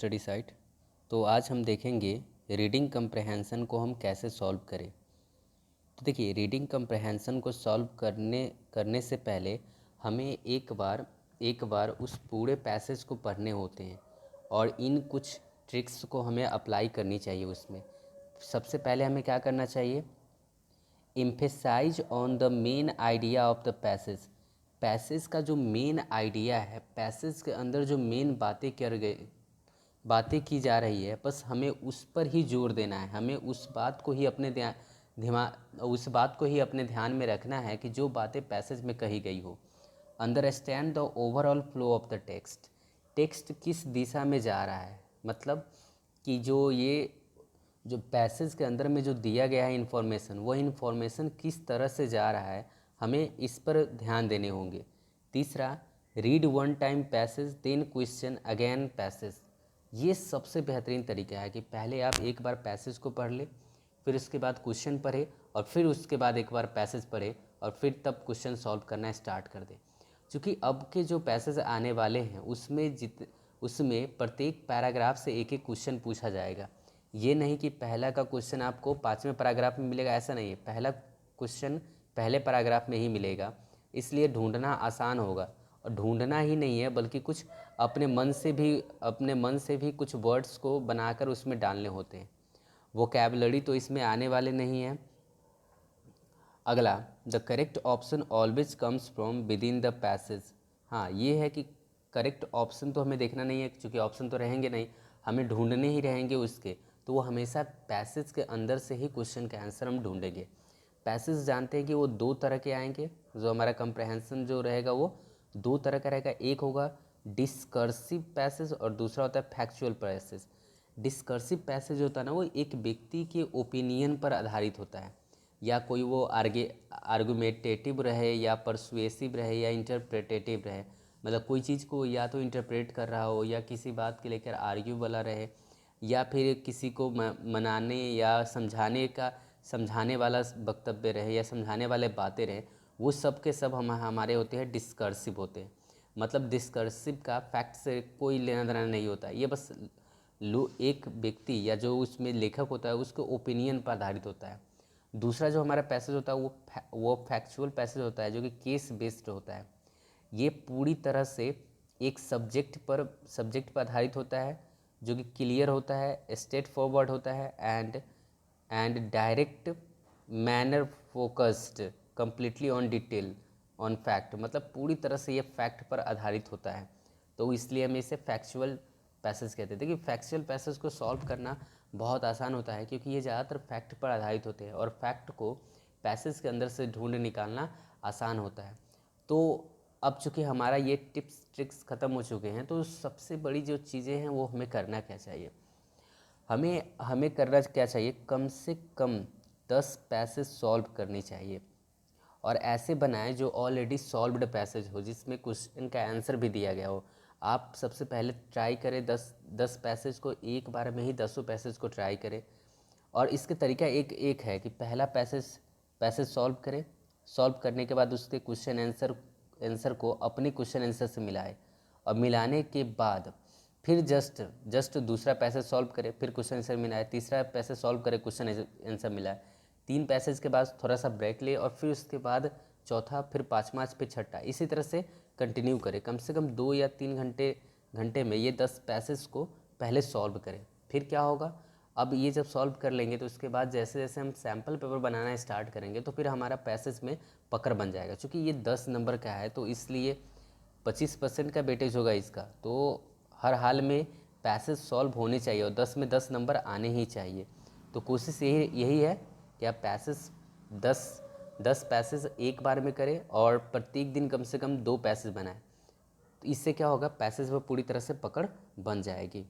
Study site. तो आज हम देखेंगे रीडिंग कंप्रहेंसन को हम कैसे सॉल्व करें। तो देखिए, रीडिंग कंप्रहेंसन को सॉल्व करने से पहले हमें एक बार उस पूरे पैसेज को पढ़ने होते हैं और इन कुछ ट्रिक्स को हमें अप्लाई करनी चाहिए उसमें। सबसे पहले हमें क्या करना चाहिए? Emphasize on the main idea of the passage. Passage का जो मेन आइडिया है, पैसेज के अंदर जो मेन बातें की जा रही है, बस हमें उस पर ही जोर देना है। हमें उस बात को ही अपने ध्यान में रखना है कि जो बातें पैसेज में कही गई हो। Understand the overall flow of the text. Text किस दिशा में जा रहा है, मतलब कि जो पैसेज के अंदर में जो दिया गया है इन्फॉर्मेशन, वो इन्फॉर्मेशन किस तरह से जा रहा है, हमें इस पर ध्यान देने होंगे। तीसरा, read one time passage then question again passage. ये सबसे बेहतरीन तरीका है कि पहले आप एक बार पैसेज को पढ़ ले, फिर उसके बाद क्वेश्चन पढ़े, और फिर उसके बाद एक बार पैसेज पढ़े, और फिर तब क्वेश्चन सॉल्व करना स्टार्ट कर दे। क्योंकि अब के जो पैसेज आने वाले हैं उसमें प्रत्येक पैराग्राफ से एक एक क्वेश्चन पूछा जाएगा। ये नहीं कि पहला का क्वेश्चन आपको 5वें पैराग्राफ में मिलेगा, ऐसा नहीं है। पहला क्वेश्चन पहले पैराग्राफ में ही मिलेगा, इसलिए ढूंढना आसान होगा। और ढूंढना ही नहीं है, बल्कि कुछ अपने मन से भी कुछ वर्ड्स को बनाकर उसमें डालने होते हैं। वोकैबुलरी तो इसमें आने वाले नहीं है। अगला, the correct option always comes from with in the passage. हाँ, ये है कि करेक्ट ऑप्शन तो हमें देखना नहीं है, क्योंकि ऑप्शन तो रहेंगे नहीं, हमें ढूंढने ही रहेंगे उसके। तो वो हमेशा पैसेज के अंदर से ही क्वेश्चन का आंसर हम ढूंढेंगे। पैसेज जानते हैं कि वो दो तरह के आएंगे। जो हमारा कंप्रहेंसन जो रहेगा वो दो तरह का रहेगा। एक होगा डिस्कर्सिव पैसेज और दूसरा होता है फैक्चुअल पैसेज। डिस्कर्सिव पैसेज होता है ना, वो एक व्यक्ति के ओपिनियन पर आधारित होता है, या कोई वो आर्गुमेंटेटिव रहे, या परसुएसिव रहे, या इंटरप्रेटेटिव रहे। मतलब कोई चीज़ को या तो इंटरप्रेट कर रहा हो, या किसी बात के लेकर आर्ग्यू वाला रहे, या फिर किसी को मनाने या समझाने वाला वक्तव्य रहे, या समझाने वाले बातें रहे। वो सब के सब हमारे होते हैं डिस्कर्सिव होते हैं। मतलब डिस्कर्सिव का फैक्ट से कोई लेना देना नहीं होता। ये बस एक व्यक्ति या जो उसमें लेखक होता है उसके ओपिनियन पर आधारित होता है। दूसरा जो हमारा पैसेज होता है वो फैक्चुअल पैसेज होता है, जो कि केस बेस्ड होता है। ये पूरी तरह से एक सब्जेक्ट पर आधारित होता है, जो कि क्लियर होता है, स्ट्रेट फॉरवर्ड होता है, and direct manner focused completely on detail on fact. मतलब पूरी तरह से ये फैक्ट पर आधारित होता है, तो इसलिए हम इसे फैक्चुअल पैसेज कहते हैं। देखिए, फैक्चुअल पैसेज को सॉल्व करना बहुत आसान होता है, क्योंकि ये ज़्यादातर फैक्ट पर आधारित होते हैं और फैक्ट को पैसेज के अंदर से ढूंढ निकालना आसान होता है। तो अब चूँकि हमारा ये टिप्स ट्रिक्स ख़त्म हो चुके हैं, तो सबसे बड़ी जो चीज़ें हैं वो हमें करना क्या चाहिए? हमें करना क्या चाहिए? कम से कम 10 पैसेज सॉल्व करनी चाहिए, और ऐसे बनाएं जो ऑलरेडी सॉल्व्ड पैसेज हो, जिसमें क्वेश्चन का आंसर भी दिया गया हो। आप सबसे पहले ट्राई करें 10 पैसेज को, एक बार में ही 10 पैसेज को ट्राई करें। और इसके तरीका एक है कि पहला पैसेज सॉल्व करें। सॉल्व करने के बाद उसके क्वेश्चन आंसर को अपने क्वेश्चन आंसर से मिलाएं, और मिलाने के बाद फिर जस्ट दूसरा पैसेज सॉल्व करें, फिर क्वेश्चन आंसर मिलाएं, तीसरा पैसेज सॉल्व करें, क्वेश्चन आंसर मिलाएं। 3 पैसेज के बाद थोड़ा सा ब्रेक ले, और फिर उसके बाद चौथा, फिर पाँचवा, फिर छठा, इसी तरह से कंटिन्यू करें। कम से कम 2 या 3 घंटे में ये 10 पैसेज को पहले सॉल्व करें। फिर क्या होगा, अब ये जब सॉल्व कर लेंगे तो उसके बाद जैसे जैसे हम सैम्पल पेपर बनाना स्टार्ट करेंगे, तो फिर हमारा पैसेज में पकड़ बन जाएगा। क्योंकि ये 10 नंबर का है, तो इसलिए 25% का वेटेज होगा इसका। तो हर हाल में पैसेज सॉल्व होने चाहिए, और 10 में 10 नंबर आने ही चाहिए। तो कोशिश यही है कि आप 10 पैसेज एक बार में करें, और प्रत्येक दिन कम से कम 2 पैसेज बनाएं। तो इससे क्या होगा, पैसेज में पूरी तरह से पकड़ बन जाएगी।